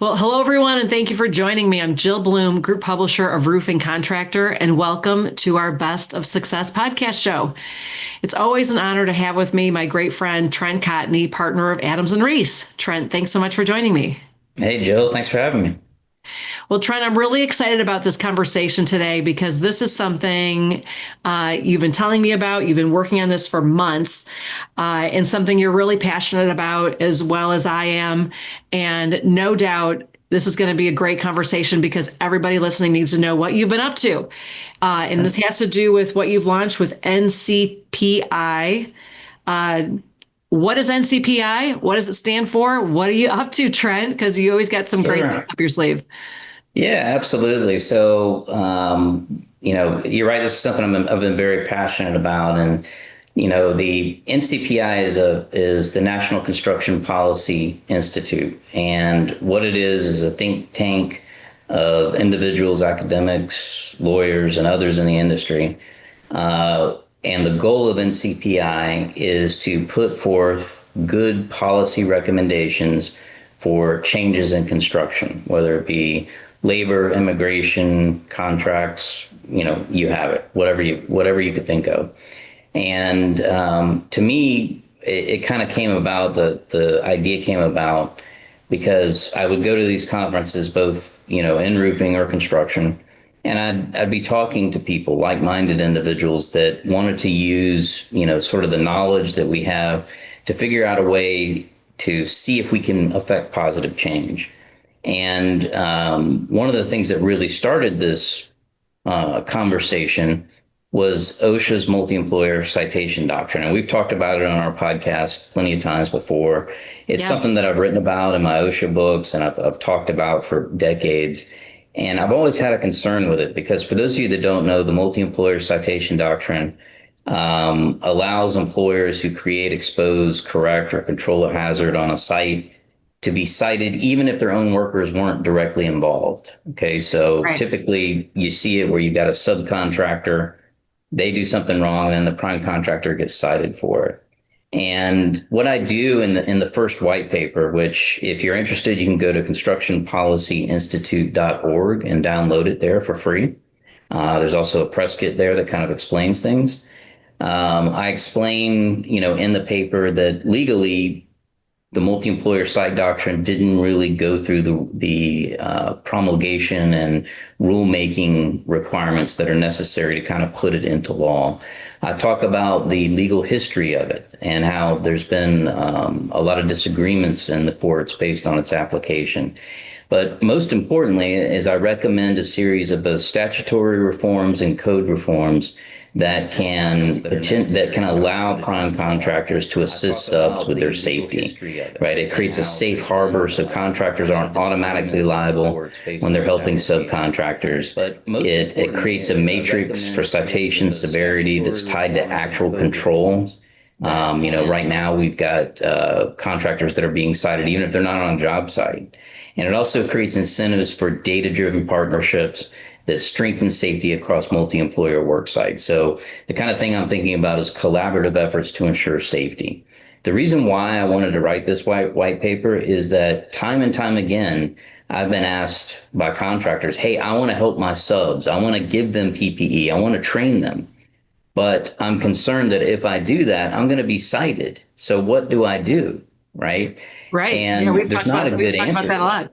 Well, hello, everyone, and thank you for joining me. I'm Jill Bloom, Group Publisher of Roofing Contractor, and welcome to our Best of Success podcast show. It's always an honor to have with me my great friend, Trent Cotney, partner of Adams and Reese. Trent, thanks so much for joining me. Hey, Jill, thanks for having me. Well, Trent, I'm really excited about this conversation today because this is something you've been telling me about. You've been working on this for months, and something you're really passionate about as well as I am. And no doubt this is going to be a great conversation because everybody listening needs to know what you've been up to. And this has to do with what you've launched with NCPI. What is NCPI? What does it stand for? What are you up to, Trent? Because you always got some great things up your sleeve. Yeah, absolutely. So, you're right. This is something I've been very passionate about. And, the NCPI is the National Construction Policy Institute. And what it is a think tank of individuals, academics, lawyers, and others in the industry. And the goal of NCPI is to put forth good policy recommendations for changes in construction, whether it be labor, immigration, contracts, you have it, whatever you could think of. And to me, it kind of came about, the idea came about because I would go to these conferences, both, in roofing or construction, and I'd be talking to people, like-minded individuals that wanted to use, sort of the knowledge that we have to figure out a way to see if we can affect positive change. And one of the things that really started this conversation was OSHA's multi-employer citation doctrine. And we've talked about it on our podcast plenty of times before. It's something that I've written about in my OSHA books and I've talked about for decades. And I've always had a concern with it because for those of you that don't know, the multi-employer citation doctrine allows employers who create, expose, correct, or control a hazard on a site to be cited even if their own workers weren't directly involved. Okay, so typically you see it where you've got a subcontractor, they do something wrong, and then the prime contractor gets cited for it. And what I do in the first white paper, which if you're interested, you can go to constructionpolicyinstitute.org and download it there for free. There's also a press kit there that kind of explains things. I explain, in the paper that legally the multi-employer site doctrine didn't really go through the promulgation and rulemaking requirements that are necessary to kind of put it into law. I talk about the legal history of it and how there's been a lot of disagreements in the courts based on its application. But most importantly is I recommend a series of both statutory reforms and code reforms that can allow prime contractors to assist subs with their safety, right? It creates a safe harbor so contractors aren't automatically liable when they're helping subcontractors. It creates a matrix for citation severity that's tied to actual control. Right now we've got contractors that are being cited even if they're not on a job site. And it also creates incentives for data-driven partnerships that strengthen safety across multi-employer work sites. So the kind of thing I'm thinking about is collaborative efforts to ensure safety. The reason why I wanted to write this white paper is that time and time again, I've been asked by contractors, hey, I want to help my subs. I want to give them PPE. I want to train them. But I'm concerned that if I do that, I'm going to be cited. So what do I do? Right. Right. And we've there's talked not about, a good we've talked answer. About that a lot.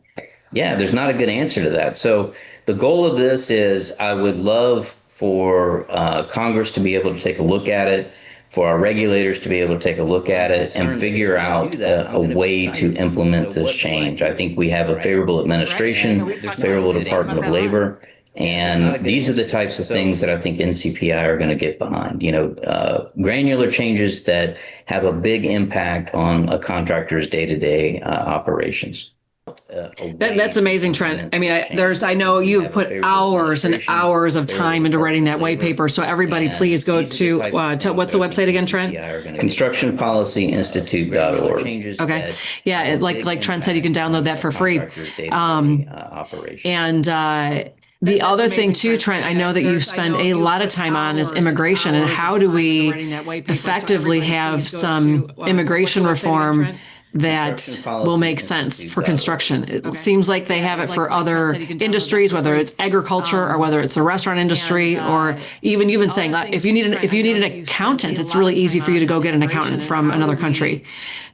Yeah, there's not a good answer to that. So the goal of this is I would love for Congress to be able to take a look at it, for our regulators to be able to take a look at it and figure out a way to implement this change. I think we have a favorable administration, favorable Department of Labor, and these are the types of things that I think NCPI are going to get behind. Granular changes that have a big impact on a contractor's day-to-day operations. That's amazing, Trent. I mean, I know you've put hours and hours of time into writing that white paper. So everybody, please go to what's the website again, Trent? Constructionpolicyinstitute.org. Okay. Yeah. Like Trent said, you can download that for free. The other thing too, Trent, I know that you spend a lot of time on is immigration and how do we effectively have some immigration reform that Construction will make Policy sense for Institute.org. construction. It seems like they have it for other industries, whether it's agriculture or whether it's a restaurant industry, or even you've been saying if you need an accountant, it's really easy for you to go get an accountant from another country.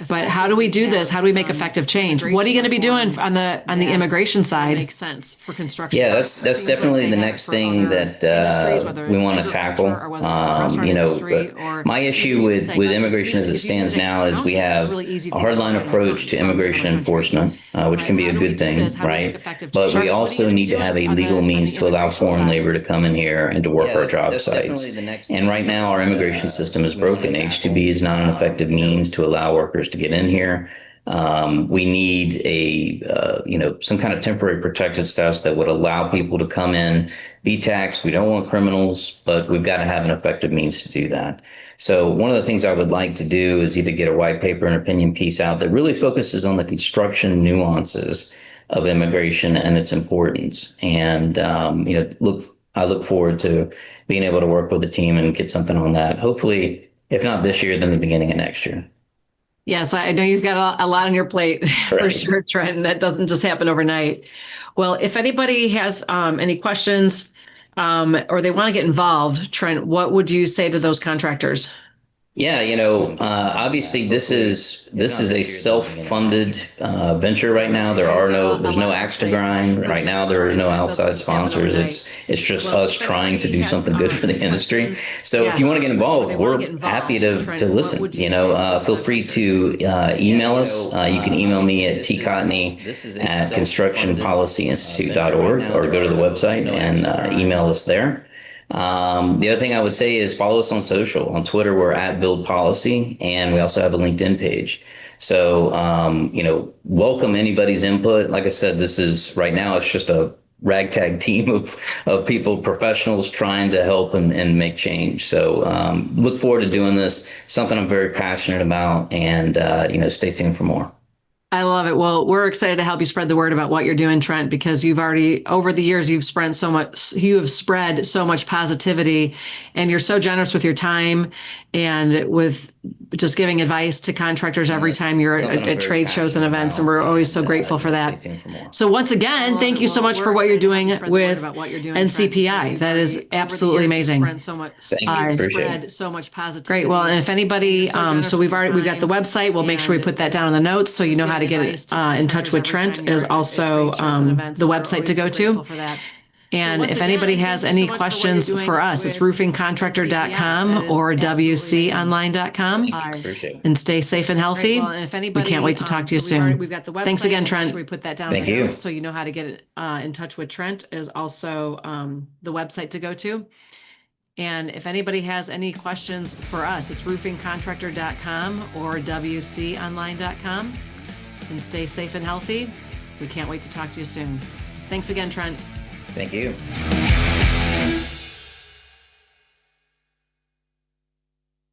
But how do we do this? How do we make effective change? What are you going to be doing on the immigration side? Makes sense for construction. Yeah, that's definitely the next thing that we want to tackle. My issue with immigration as it stands now is we have a hardline approach to immigration enforcement, which can be a good thing, right? But we also need to have a legal means to allow foreign labor to come in here and to work our job sites. And right now, our immigration system is broken. H-2B is not an effective means to allow workers to get in here. We need some kind of temporary protected status that would allow people to come in, be taxed. We don't want criminals, but we've got to have an effective means to do that. So one of the things I would like to do is either get a white paper and opinion piece out that really focuses on the construction nuances of immigration and its importance. And, I look forward to being able to work with the team and get something on that. Hopefully, if not this year, then the beginning of next year. Yes, I know you've got a lot on your plate for sure, Trent, and that doesn't just happen overnight. Well, if anybody has any questions or they want to get involved, Trent, what would you say to those contractors? Yeah, obviously this is a self-funded venture right now. There's no axe to grind right now. There are no outside sponsors. It's just us trying to do something good for the industry. So if you want to get involved, we're happy to listen. Feel free to email us. You can email me at tcotney@constructionpolicyinstitute.org or go to the website and email us there. The other thing I would say is follow us on social. On Twitter, we're at Build Policy, and we also have a LinkedIn page. So, welcome anybody's input. Like I said, this is right now, it's just a ragtag team of people, professionals trying to help and make change. So, look forward to doing this, something I'm very passionate about, and, stay tuned for more. I love it. Well, we're excited to help you spread the word about what you're doing, Trent, because you've already, over the years, you have spread so much positivity, and you're so generous with your time and with just giving advice to contractors every time you're at trade shows and events. And we're always so grateful for that. So once again, thank you so much for what you're doing with NCPI. That is absolutely amazing. Thank you. Appreciate it. So much positivity. Great. Well, and if anybody, so we've got the website. We'll make sure we put that down in the notes so you know how to get in touch with Trent. Is also the website to go to. And if anybody has any questions for us, it's roofingcontractor.com or wconline.com. And stay safe and healthy. We can't wait to talk to you soon. Thanks again, Trent. Thank you. So you know how to get in touch with Trent is also the website to go to. And if anybody has any questions for us, it's roofingcontractor.com or wconline.com. And stay safe and healthy. We can't wait to talk to you soon. Thanks again, Trent. Thank you.